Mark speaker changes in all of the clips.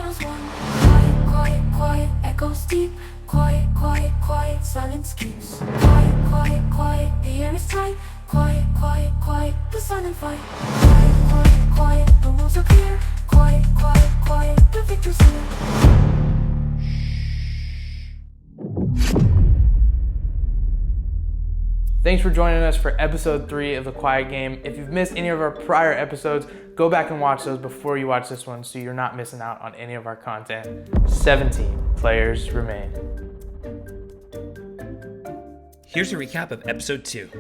Speaker 1: shadows one. Quiet, quiet, quiet, echoes deep. Quiet, quiet, quiet, silence keeps. Quiet, quiet, quiet, the air is tight. Quiet, quiet, quiet, the silent fight. Quiet, quiet, quiet, the rules are clear. Quiet, quiet, quiet, the victor's here.
Speaker 2: Thanks for joining us for episode 3 of The Quiet Game. If you've missed any of our prior episodes, go back and watch those before you watch this one so you're not missing out on any of our content. 17 players remain.
Speaker 3: Here's a recap of episode 2.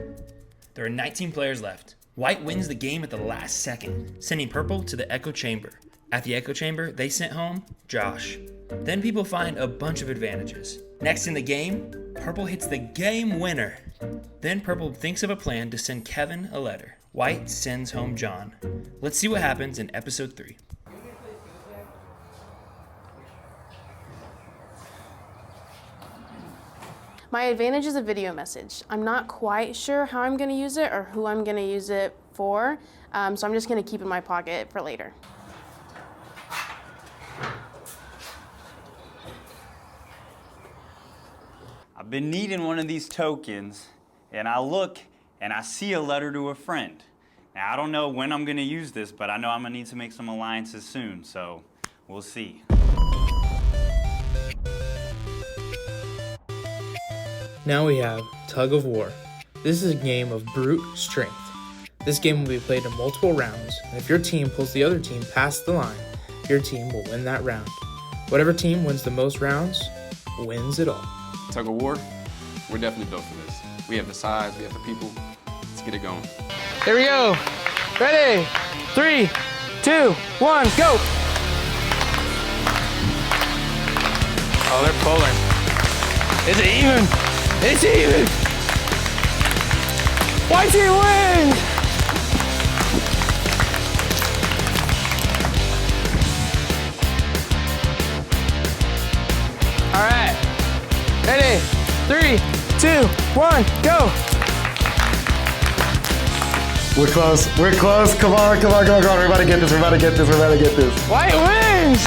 Speaker 3: There are 19 players left. White wins the game at the last second, sending purple to the echo chamber. At the echo chamber, they sent home Josh. Then people find a bunch of advantages. Next in the game, purple hits the game winner. Then purple thinks of a plan to send Kevin a letter. White sends home John. Let's see what happens in episode 3.
Speaker 4: My advantage is a video message. I'm not quite sure how I'm gonna use it or who I'm gonna use it for, so I'm just gonna keep it in my pocket for later.
Speaker 5: I've been needing one of these tokens, and I look and I see a letter to a friend. Now, I don't know when I'm gonna use this, but I know I'm gonna need to make some alliances soon, so we'll see.
Speaker 2: Now we have Tug of War. This is a game of brute strength. This game will be played in multiple rounds, and if your team pulls the other team past the line, your team will win that round. Whatever team wins the most rounds wins it all.
Speaker 6: Tug of War, we're definitely built for this. We have the size, we have the people. Let's get it going.
Speaker 2: Here we go. Ready? 3, 2, 1, go! Oh, they're pulling. Is it even? It's even! White team wins! All right. Ready? 3, 2, 1, go!
Speaker 7: We're close. We're close. Come on, come on, come on, come on. We're about to get this. We're about to get this. We're about to get this.
Speaker 2: White wins!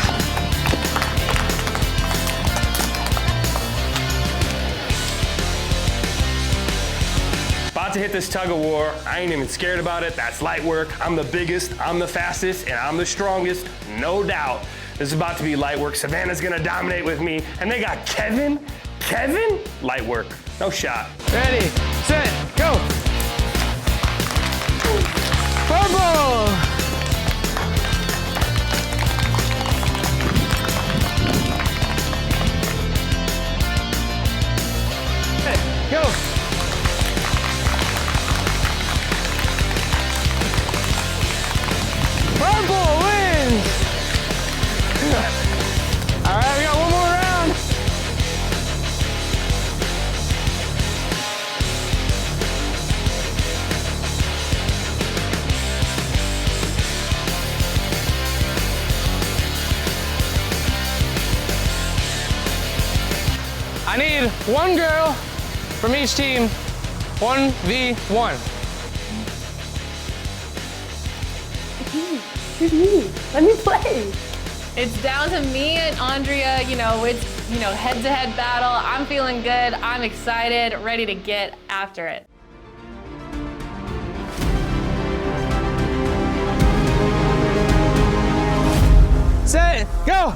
Speaker 8: About to hit this tug of war. I ain't even scared about it. That's light work. I'm the biggest, I'm the fastest, and I'm the strongest, no doubt. This is about to be light work. Savannah's gonna dominate with me. And they got Kevin? Kevin? Light work. No shot.
Speaker 2: Ready, set, go! Purple! Hey, go! Purple wins! All right, we got one more round. I need one girl from each team, 1v1.
Speaker 4: Let me play.
Speaker 9: It's down to me and Andrea, it's, head-to-head battle. I'm feeling good, I'm excited, ready to get after it.
Speaker 2: Set, go!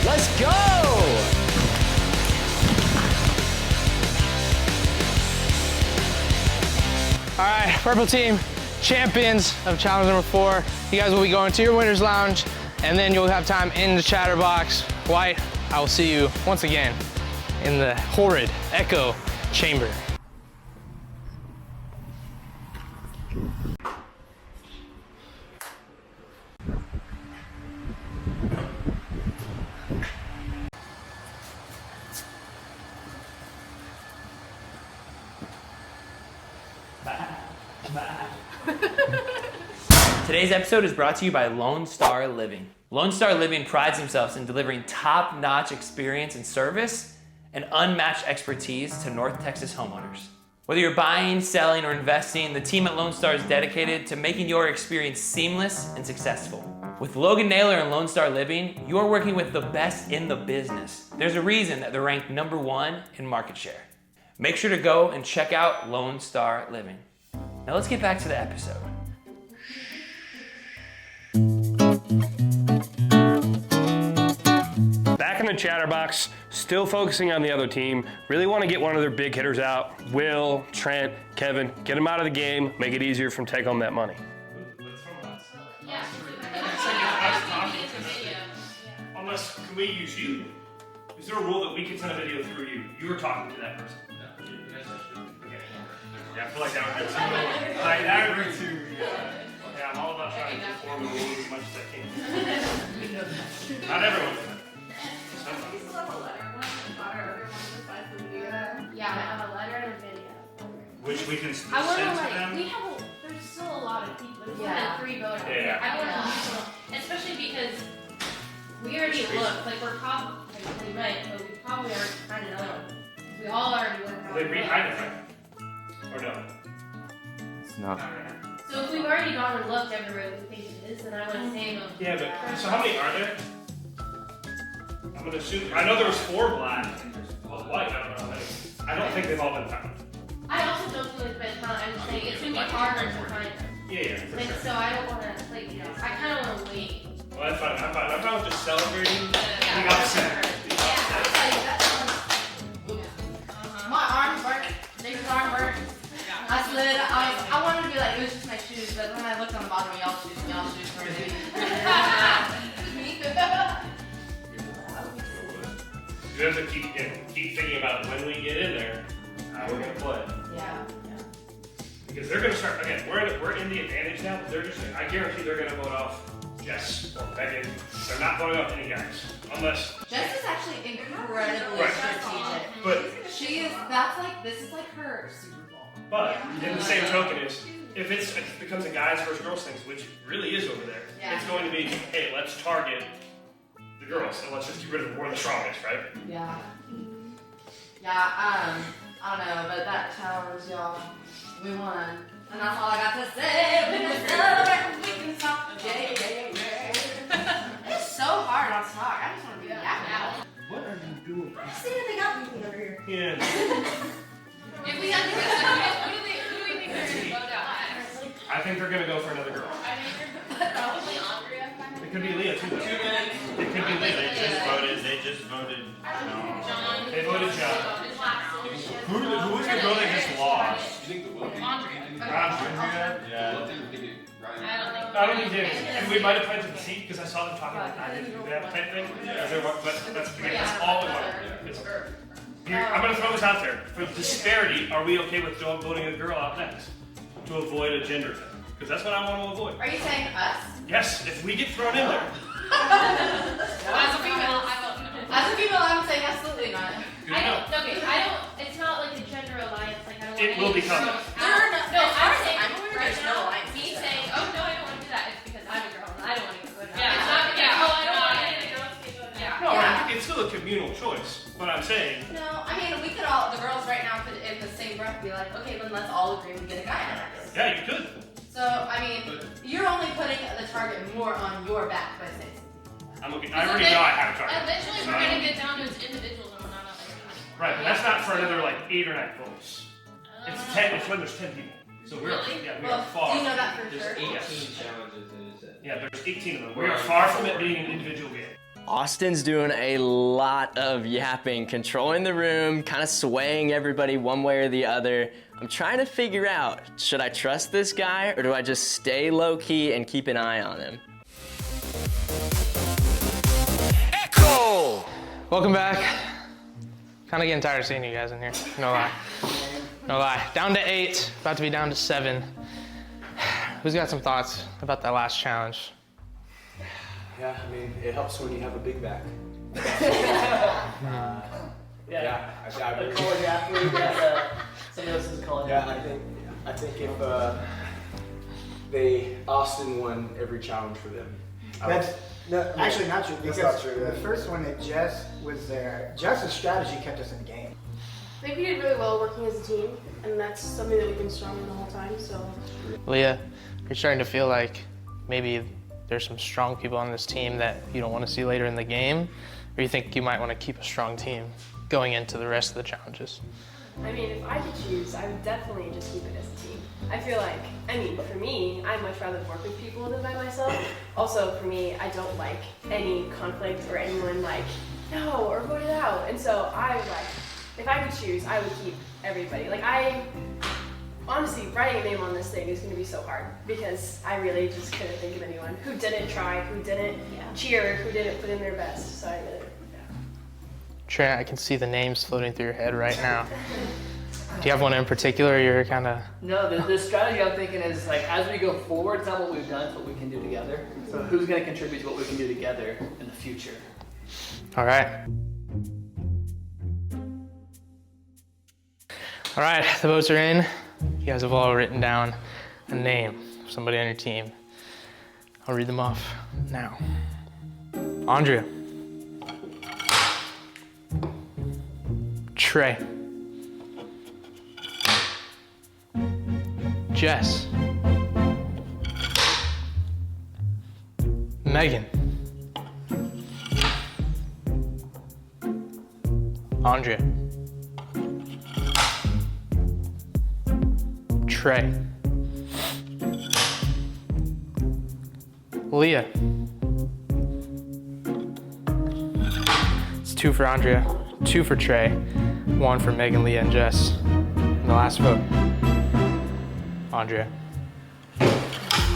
Speaker 8: Let's go!
Speaker 2: All right, purple team, champions of challenge number 4. You guys will be going to your winner's lounge, and then you'll have time in the chatterbox. White, I will see you once again in the horrid echo chamber.
Speaker 3: Today's episode is brought to you by Lone Star Living. Lone Star Living prides themselves in delivering top-notch experience and service and unmatched expertise to North Texas homeowners. Whether you're buying, selling, or investing, the team at Lone Star is dedicated to making your experience seamless and successful. With Logan Naylor and Lone Star Living, you're working with the best in the business. There's a reason that they're ranked #1 in market share. Make sure to go and check out Lone Star Living. Now let's get back to the episode.
Speaker 8: Back in the chatterbox, still focusing on the other team. Really want to get one of their big hitters out. Will, Trent, Kevin, get them out of the game, make it easier for them to take home that money.
Speaker 10: Unless, can we use you? Is there a rule that we can send a video through you? You were talking to that person. Okay. Yeah, I feel like that would be too. Like, that would be too. Yeah, I'm all about trying to perform the rules as much as I can. Not everyone.
Speaker 4: Yeah, I have a letter and a video.
Speaker 10: Which we can send
Speaker 4: I
Speaker 10: to
Speaker 4: want to
Speaker 10: them.
Speaker 4: there's still a lot of people. There's
Speaker 11: Yeah.
Speaker 4: only 3 voters.
Speaker 10: Yeah.
Speaker 11: I want to, especially because we already looked, like we're probably, like we might, but we probably aren't finding another one. We all already went around.
Speaker 10: They rehide it, right? Or no?
Speaker 6: It's not.
Speaker 11: So if we've already gone and looked everywhere that we think it is, then I want to say them.
Speaker 10: Yeah, but so how many are there? I'm gonna assume. I know there was 4 black. Well, white. I don't know how many. I don't think they've all been found.
Speaker 11: I also don't think it's been found. I'm just saying it's gonna be harder to find them.
Speaker 10: Yeah, for
Speaker 11: And
Speaker 10: sure.
Speaker 11: so I don't want to, like, I kind of want to wait.
Speaker 10: Well, that's fine. I'm fine with just celebrating the
Speaker 11: Yeah.
Speaker 10: upset.
Speaker 4: My arm burnt. David's arm burnt. I slid. I wanted to be like, it was just my shoes, but when I looked on the bottom of y'all's shoes were me.
Speaker 10: You have to keep thinking about when we get in there, how we're gonna play.
Speaker 4: Yeah.
Speaker 10: Because they're gonna start again. We're in the advantage now. But they're just. I guarantee they're gonna vote off Jess or Megan. They're not voting off any guys unless.
Speaker 4: Jess is actually incredibly
Speaker 10: Right.
Speaker 4: strategic.
Speaker 10: But
Speaker 4: This is like her Super Bowl.
Speaker 10: But in the same token is if it becomes a guys versus girls thing, which really is over there,
Speaker 4: Yeah.
Speaker 10: it's going to be hey, let's target the girls and let's just get rid of we're the strongest, right?
Speaker 4: Yeah. Yeah, I don't know, but that challenge, y'all, we won. And that's all I got to say. We can celebrate, we can talk. Yeah. It's so hard on talk. I just want to be yapping.
Speaker 10: What are you doing?
Speaker 4: See what they got me over here.
Speaker 10: Yeah.
Speaker 11: If we had to guess, who do we think they're going to vote out?
Speaker 10: I think they're gonna go for another girl.
Speaker 11: Probably Andrea.
Speaker 10: It could be Leah too. It could be Leah.
Speaker 5: They just voted.
Speaker 11: John.
Speaker 10: They voted John. Who was the girl that just lost?
Speaker 11: Andrea.
Speaker 5: Yeah.
Speaker 11: I don't think.
Speaker 10: I don't think David. And we might have planted the seed because I saw them talking like I didn't do that type thing. That's all we want. Here, I'm gonna throw this out there. For disparity, are we okay with voting a girl out next? To avoid a gender thing. Because that's what I want to avoid.
Speaker 4: Are you saying us?
Speaker 10: Yes, if we get thrown in there.
Speaker 11: As a female, I vote no.
Speaker 4: As a female, I'm saying absolutely not.
Speaker 11: It's not like a gender alliance, like I don't want
Speaker 10: It will become that.
Speaker 11: I'm saying,
Speaker 4: I'm aware
Speaker 11: right
Speaker 4: there's
Speaker 11: now,
Speaker 4: no alliance.
Speaker 11: me saying, oh no, I don't want to do that, it's because I'm a girl and I don't want to go down.
Speaker 4: Yeah.
Speaker 11: It's not, oh, I don't want any of the girls to go down.
Speaker 10: No, it's still a communal choice. But I'm saying,
Speaker 4: No, I mean, we could all, the girls right now could in the same breath be like, okay, then let's all agree we get a guy next.
Speaker 10: yeah, you could.
Speaker 4: So, I mean, you're only putting the target more on your back by saying
Speaker 10: I already know I have a target.
Speaker 11: Eventually, we're going to get down to individuals and we're not on
Speaker 10: Right, but that's not for another like 8 or 9 votes. It's 10. It's when there's 10 people. So we're
Speaker 11: Really?
Speaker 10: yeah, we
Speaker 4: Well,
Speaker 10: are far.
Speaker 4: do you know that for sure?
Speaker 10: Yeah, there's 18 of them. We are far from it being an individual game.
Speaker 12: Austin's doing a lot of yapping, controlling the room, kind of swaying everybody one way or the other. I'm trying to figure out, should I trust this guy or do I just stay low key and keep an eye on him?
Speaker 2: Echo! Welcome back. Kind of getting tired of seeing you guys in here. No lie. No lie. Down to 8, about to be down to 7. Who's got some thoughts about that last challenge?
Speaker 13: Yeah, I mean, it helps when you have a big back.
Speaker 14: A college athlete that somebody else is a college athlete.
Speaker 13: I think if Austin won every challenge for them.
Speaker 14: Actually not true,
Speaker 13: That's
Speaker 14: because
Speaker 13: not true,
Speaker 14: the
Speaker 13: yeah.
Speaker 14: first one that Jess was there, Jess's strategy kept us in the game.
Speaker 15: I think we did really well working as a team, and that's something that we've been strong in the whole time, so.
Speaker 2: Leah, you're starting to feel like maybe there's some strong people on this team that you don't want to see later in the game, or you think you might want to keep a strong team going into the rest of the challenges?
Speaker 16: I mean, if I could choose, I would definitely just keep it as a team. I feel like, I mean, for me, I'd much rather work with people than by myself. Also, for me, I don't like any conflict or anyone like, no, or vote it out. And so if I could choose, I would keep everybody. Honestly, writing a name on this thing is going to be so hard because I really just couldn't think of anyone who didn't try, who didn't cheer, who didn't put in their best. So I really,
Speaker 2: Trent, I can see the names floating through your head right now. Do you have one in particular you're kind of...
Speaker 17: No, the strategy I'm thinking is like as we go forward, it's not what we've done, it's what we can do together. So who's going to contribute to what we can do together in the future?
Speaker 2: All right. All right, the votes are in. You guys have all written down a name of somebody on your team. I'll read them off now. Andrea. Trey. Jess. Megan. Andrea. Trey. Leah. It's 2 for Andrea, 2 for Trey, 1 for Megan, Leah, and Jess. And the last vote, Andrea.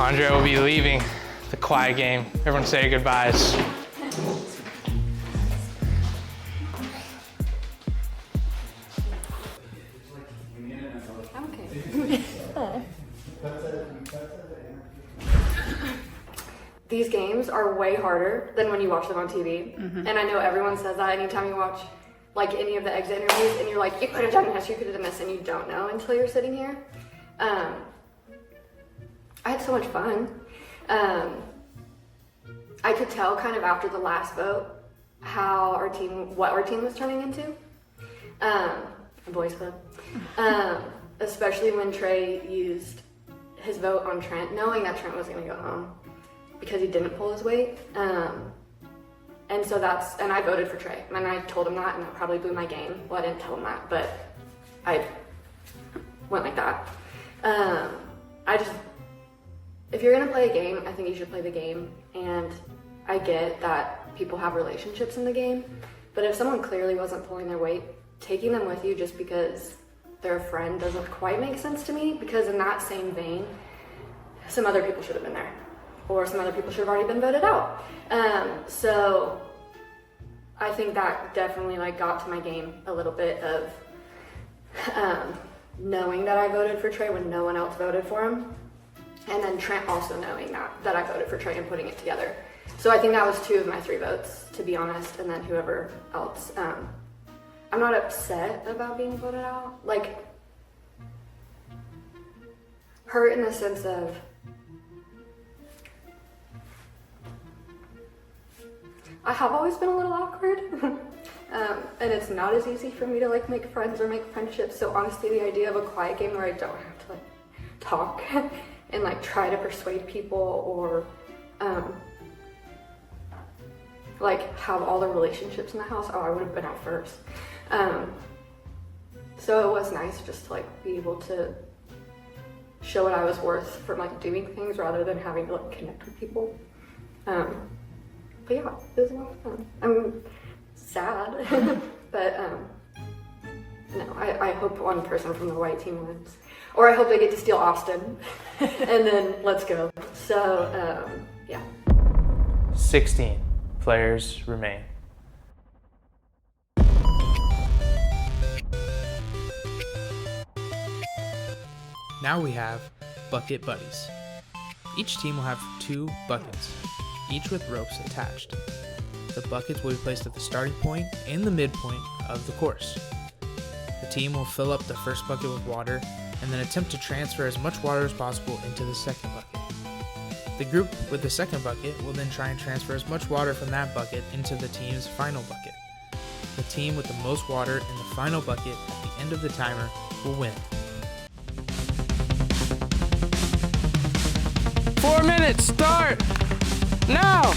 Speaker 2: Andrea will be leaving the quiet game. Everyone say your goodbyes.
Speaker 18: These games are way harder than when you watch them on TV. And I know everyone says that anytime you watch like any of the exit interviews and you're like, you could have done this, you could have done this, and you don't know until you're sitting here. I had so much fun. I could tell kind of after the last vote what our team was turning into. A boys club. Especially when Trey used his vote on Trent, knowing that Trent was gonna go home because he didn't pull his weight. And so and I voted for Trey, and I told him that, and that probably blew my game. Well, I didn't tell him that, but I went like that. If you're gonna play a game, I think you should play the game, and I get that people have relationships in the game, but if someone clearly wasn't pulling their weight, taking them with you just because they're a friend doesn't quite make sense to me, because in that same vein, some other people should have been there, or some other people should have already been voted out. So I think that definitely got to my game a little bit of knowing that I voted for Trey when no one else voted for him, and then Trent also knowing that I voted for Trey and putting it together. So I think that was 2 of my 3 votes, to be honest, and then whoever else. I'm not upset about being voted out. Hurt in the sense of I have always been a little awkward, and it's not as easy for me to make friends or make friendships. So honestly, the idea of a quiet game where I don't have to talk and try to persuade people or have all the relationships in the house, I would have been out first. So it was nice just to be able to show what I was worth for doing things rather than having to connect with people. But yeah, it was a lot of fun. I'm sad, but no, I hope one person from the white team wins. Or I hope they get to steal Austin, and then let's go. So, yeah.
Speaker 2: 16 players remain. Now we have Bucket Buddies. Each team will have 2 buckets, each with ropes attached. The buckets will be placed at the starting point and the midpoint of the course. The team will fill up the first bucket with water and then attempt to transfer as much water as possible into the second bucket. The group with the second bucket will then try and transfer as much water from that bucket into the team's final bucket. The team with the most water in the final bucket at the end of the timer will win.
Speaker 19: 4 minutes, start now!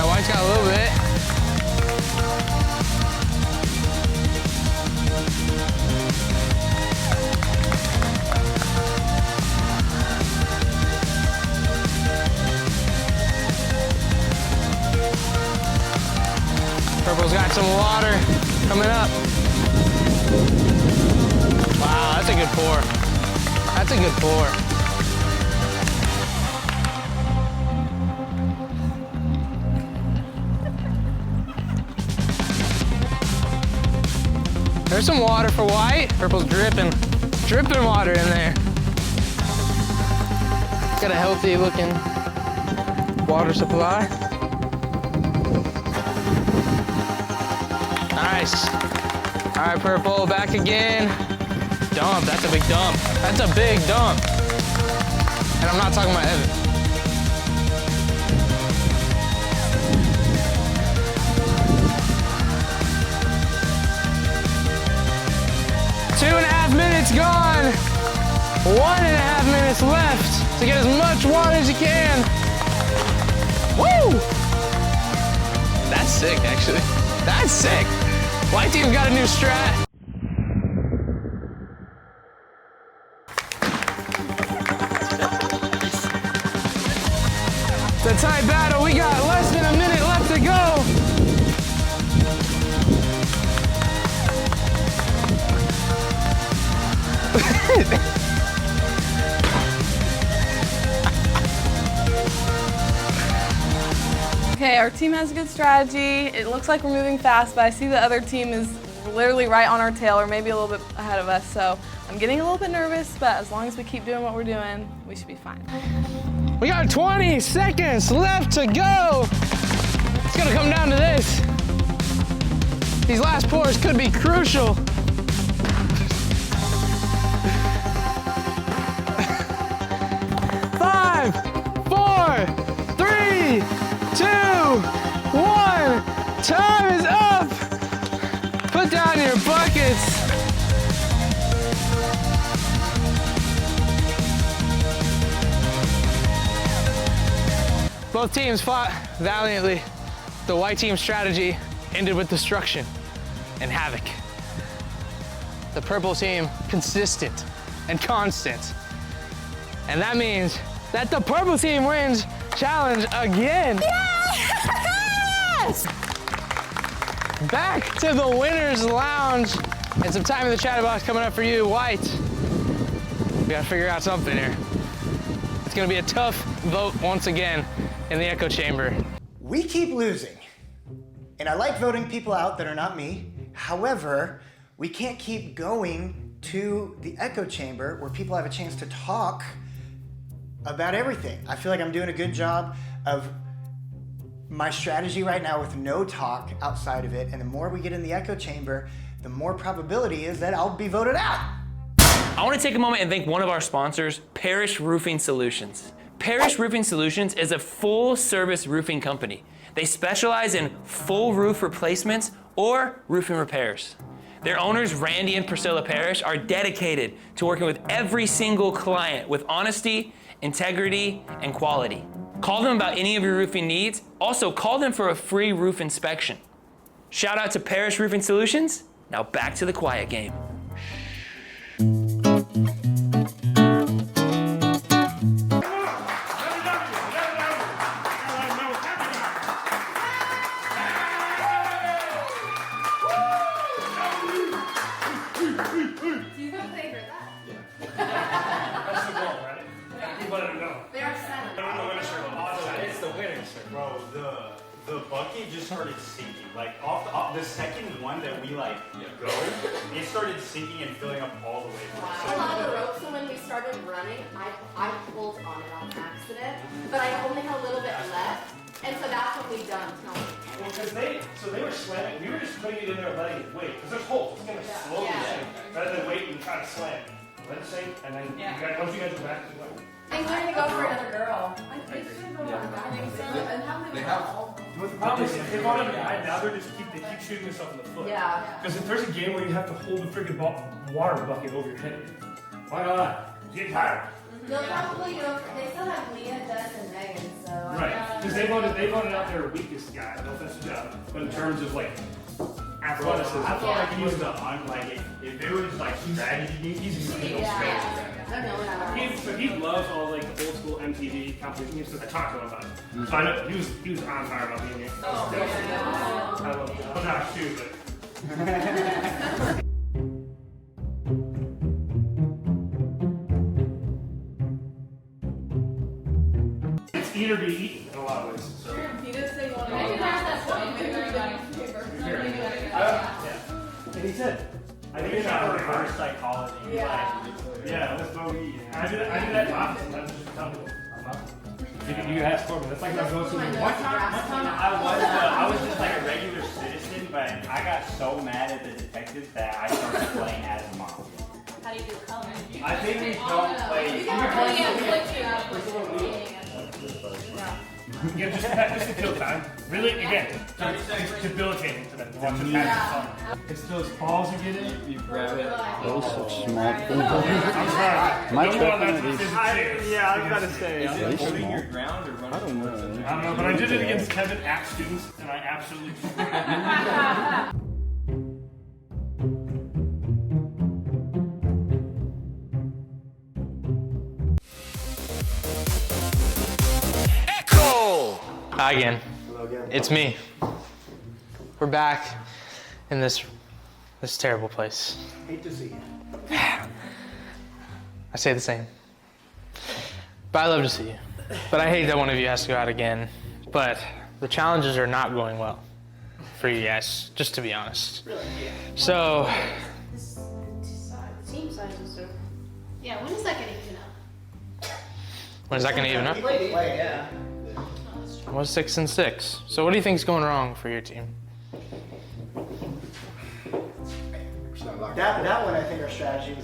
Speaker 19: White's got a little bit. Purple's got some water coming up. Wow, that's a good pour. That's a good pour. There's some water for White. Purple's dripping water in there. Got a healthy looking water supply. Nice. All right, Purple, back again. Dump, that's a big dump. That's a big dump. And I'm not talking about Evan. Two and a half minutes gone. 1.5 minutes left to get as much water as you can. Woo! That's sick, actually. That's sick. White team's got a new strat. It's a tight battle. We got less than a minute left to go.
Speaker 9: Okay, our team has a good strategy. It looks like we're moving fast, but I see the other team is literally right on our tail or maybe a little bit ahead of us. So I'm getting a little bit nervous, but as long as we keep doing what we're doing, we should be fine.
Speaker 19: We got 20 seconds left to go. It's gonna come down to this. These last pours could be crucial. Five, 4, 3, 2, 1. Time is up. Put down your buckets. Both teams fought valiantly. The white team's strategy ended with destruction and havoc. The purple team, consistent and constant. And that means that the purple team wins challenge again. Yes! Back to the winner's lounge. And some time in the chat box coming up for you, White. We gotta figure out something here. It's gonna be a tough vote once again in the echo chamber.
Speaker 14: We keep losing. And I like voting people out that are not me. However, we can't keep going to the echo chamber where people have a chance to talk about everything. I feel like I'm doing a good job of my strategy right now with no talk outside of it. And the more we get in the echo chamber, the more probability is that I'll be voted out.
Speaker 3: I want to take a moment and thank one of our sponsors, Parish Roofing Solutions. Parish Roofing Solutions is a full-service roofing company. They specialize in full roof replacements or roofing repairs. Their owners, Randy and Priscilla Parrish, are dedicated to working with every single client with honesty, integrity, and quality. Call them about any of your roofing needs. Also, call them for a free roof inspection. Shout out to Parish Roofing Solutions. Now back to the quiet game.
Speaker 5: bucket just started sinking. Like off the second one that we like go, it started sinking and filling up all the way.
Speaker 4: I saw the rope, so when we started running, I pulled on it on accident, but I only had a little bit left, and so that's when we dumped.
Speaker 10: Well, because they were slamming. We were just putting it in there and letting it wait. Because there's holes. It's gonna slowly sink. Rather than wait and try to slam. Let it sink, and then you guys, once you guys go back to the way.
Speaker 4: I'm going to go for another girl. I think so. And how many
Speaker 10: The problem is, if they brought up a guy, now they keep shooting themselves in the foot.
Speaker 4: Yeah.
Speaker 10: Because if there's a game where you have to hold the freaking water bucket over your head, why not? Get tired.
Speaker 4: They'll probably go. They still have Leah, Des, and Megan, so.
Speaker 10: Right. Because they voted out their weakest guy. No offense to Jeff, but in terms of like athleticism,
Speaker 5: I felt like he was if there was like strategy, he's
Speaker 10: he loves all like the old school MTV competition games because I talked to him about it. So I know he was on fire about being it. I love Josh too, but. It's eat or be eaten in a lot of ways. So.
Speaker 9: He did say one.
Speaker 11: Maybe that's
Speaker 10: And he said,
Speaker 5: I think it's not reverse psychology.
Speaker 10: Yeah.
Speaker 5: Yeah, let's go eat.
Speaker 10: I do that often. That's just tell me. You ask for me. That's like my go-to.
Speaker 5: I was just like a regular citizen, but I got so mad at the detectives that I started playing as a mafia.
Speaker 11: How do you do color?
Speaker 5: I think we don't play.
Speaker 10: Yeah, just to kill time. Really, again, it's debilitating to them. Watch them have fun. It's those balls you get in. You grab it.
Speaker 20: Those such small things.
Speaker 10: I'm sorry.
Speaker 20: My
Speaker 10: Don't go on that physics.
Speaker 5: Yeah, I was about to say.
Speaker 6: Is it holding your ground or running?
Speaker 20: I don't know.
Speaker 10: I don't know, but I did it against Kevin at students, and I absolutely.
Speaker 2: Hi again.
Speaker 7: Hello again.
Speaker 2: It's me. We're back in this terrible place.
Speaker 14: Hate to see you.
Speaker 2: I say the same. But I love to see you. But I hate that one of you has to go out again. But the challenges are not going well for you guys, just to be honest.
Speaker 15: Really? Yeah.
Speaker 2: So.
Speaker 15: Team sizes are.
Speaker 11: Yeah, when is that gonna even up?
Speaker 2: When is that going to even up?
Speaker 15: Yeah.
Speaker 2: Well, 6 and 6. So what do you think is going wrong for your team?
Speaker 14: That one, I think our strategy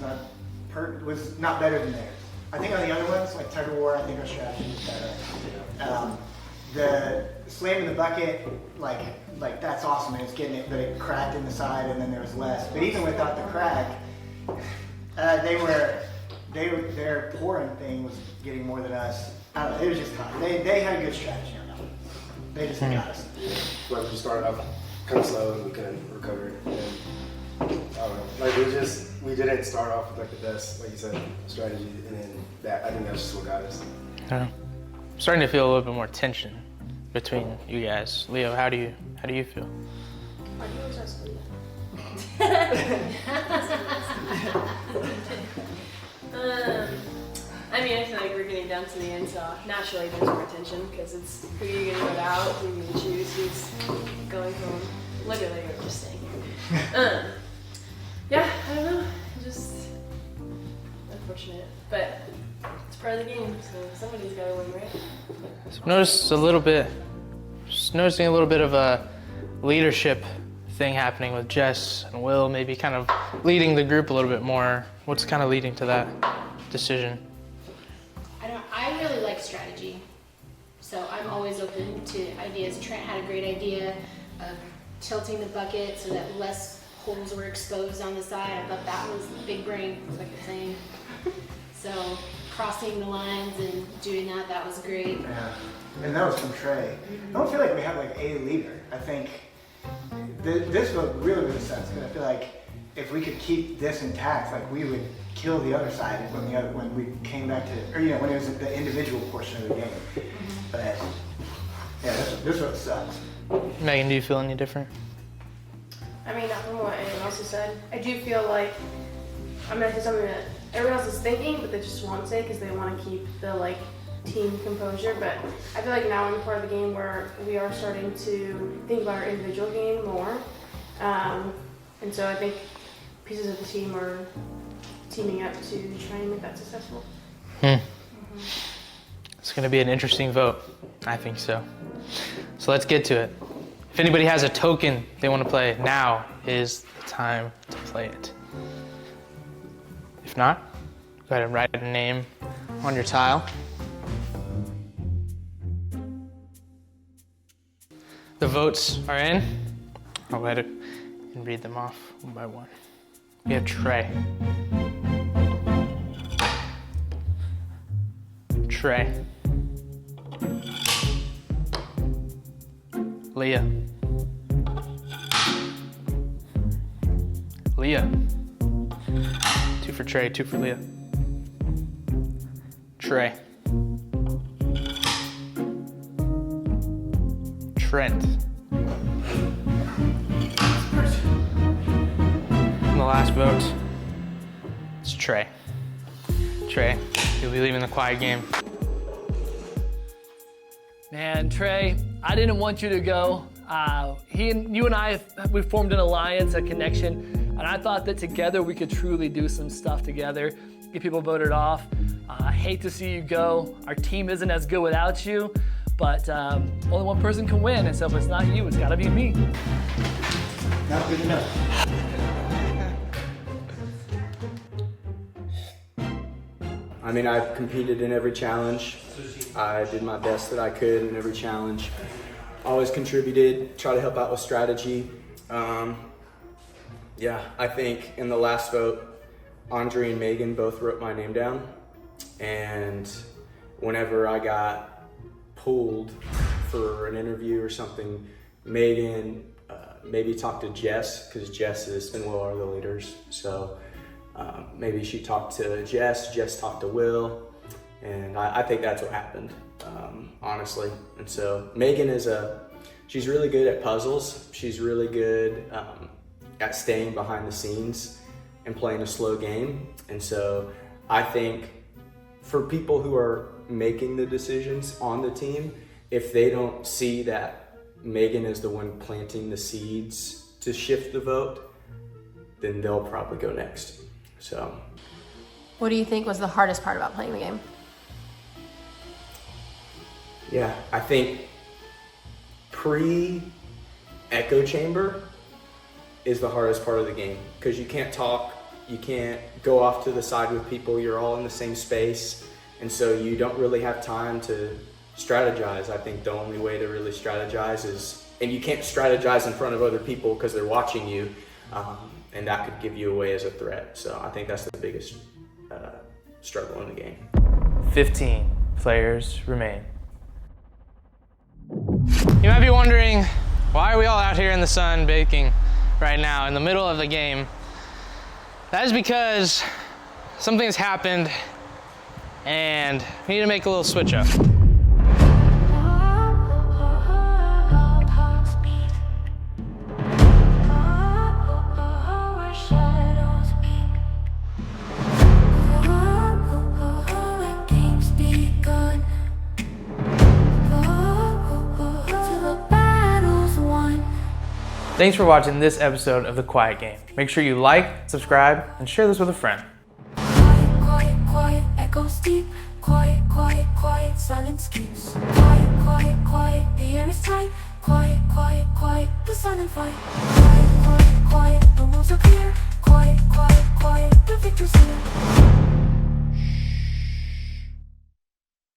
Speaker 14: was not better than theirs. I think on the other ones, like tug of war, I think our strategy was better. The slam in the bucket, like that's awesome, and it's getting it, but it cracked in the side, and then there was less. But even without the crack, their pouring thing was getting more than us. I don't know, it was just tough. They had a good strategy on that one. They just got us.
Speaker 7: Like we started off kind of slow and we couldn't recover. And I don't know. Like we didn't start off with like the best, like you said, strategy, and then I think that's just what got us.
Speaker 2: Yeah. I'm starting to feel a little bit more tension between you guys. Leo, how do you feel?
Speaker 15: Why do you always ask Leah?
Speaker 16: I mean, I feel like we're getting down to the end, so naturally there's more tension because it's who you're going to go out, who you're going to choose, who's going home. Literally, we're just staying here. Yeah, I don't know. Just unfortunate, but it's part of the game, so somebody's got to win, right?
Speaker 2: So noticing a little bit of a leadership thing happening with Jess and Will, maybe kind of leading the group a little bit more. What's kind of leading to that decision?
Speaker 11: I really like strategy, so I'm always open to ideas. Trent had a great idea of tilting the bucket so that less holes were exposed on the side. I thought that was big brain, like you're saying. So crossing the lines and doing that was great.
Speaker 14: Yeah, and that was from Trey. I don't feel like we have like a leader. I think this really sucks because I feel like if we could keep this intact, like we would kill the other side when we came back to, or when it was the individual portion of the game. But yeah, this one sucks.
Speaker 2: Megan, do you feel any different?
Speaker 15: I mean, not from what anyone else has said. I do feel like I'm gonna say something that everyone else is thinking, but they just won't say because they want to keep the team composure, but I feel like now I'm part of the game where we are starting to think about our individual game more. And so I think pieces of the team are teaming up to try and make that successful.
Speaker 19: It's going to be an interesting vote. I think so. So let's get to it. If anybody has a token they want to play, now is the time to play it. If not, go ahead and write a name on your tile. The votes are in. I'll go ahead and read them off one by one. We have Trey. Trey. Leah. Leah. 2 for Trey, 2 for Leah. Trey. Trent. And the last vote is Trey. Trey, you'll be leaving the quiet game.
Speaker 17: Man, Trey, I didn't want you to go. You and I, we formed an alliance, a connection, and I thought that together we could truly do some stuff together, get people voted off. I hate to see you go. Our team isn't as good without you, but only one person can win, and so if it's not you, it's gotta be me.
Speaker 14: Not good enough.
Speaker 13: I mean, I competed in every challenge. I did my best that I could in every challenge. Always contributed, try to help out with strategy. Yeah, I think in the last vote, Andre and Megan both wrote my name down. And whenever I got pulled for an interview or something, Megan maybe talked to Jess, because Jess and Will are the leaders. So maybe she talked to Jess talked to Will, and I think that's what happened, honestly. And so Megan she's really good at puzzles. She's really good at staying behind the scenes and playing a slow game. And so I think for people who are making the decisions on the team, if they don't see that Megan is the one planting the seeds to shift the vote, then they'll probably go next. So,
Speaker 11: What do you think was the hardest part about playing the game?
Speaker 13: yeah, I think pre-echo chamber is the hardest part of the game, because you can't talk, you can't go off to the side with people, you're all in the same space, and so you don't really have time to strategize. I think the only way to really strategize is, and you can't strategize in front of other people because they're watching you, and that could give you away as a threat. So I think that's the biggest struggle in the game.
Speaker 19: 15 players remain. You might be wondering, why are we all out here in the sun baking right now in the middle of the game? That is because something has happened and we need to make a little switch up. Thanks for watching this episode of The Quiet Game. Make sure you like, subscribe, and share this with a friend.
Speaker 1: Quiet, quiet, echoes deep. Quiet, quiet, quiet, silence keeps. Quiet, quiet, quiet, the air is tight. Quiet, quiet, quiet, the silent fight. Quiet, quiet, quiet, the rules are clear. Quiet, quiet, quiet, the victor's here.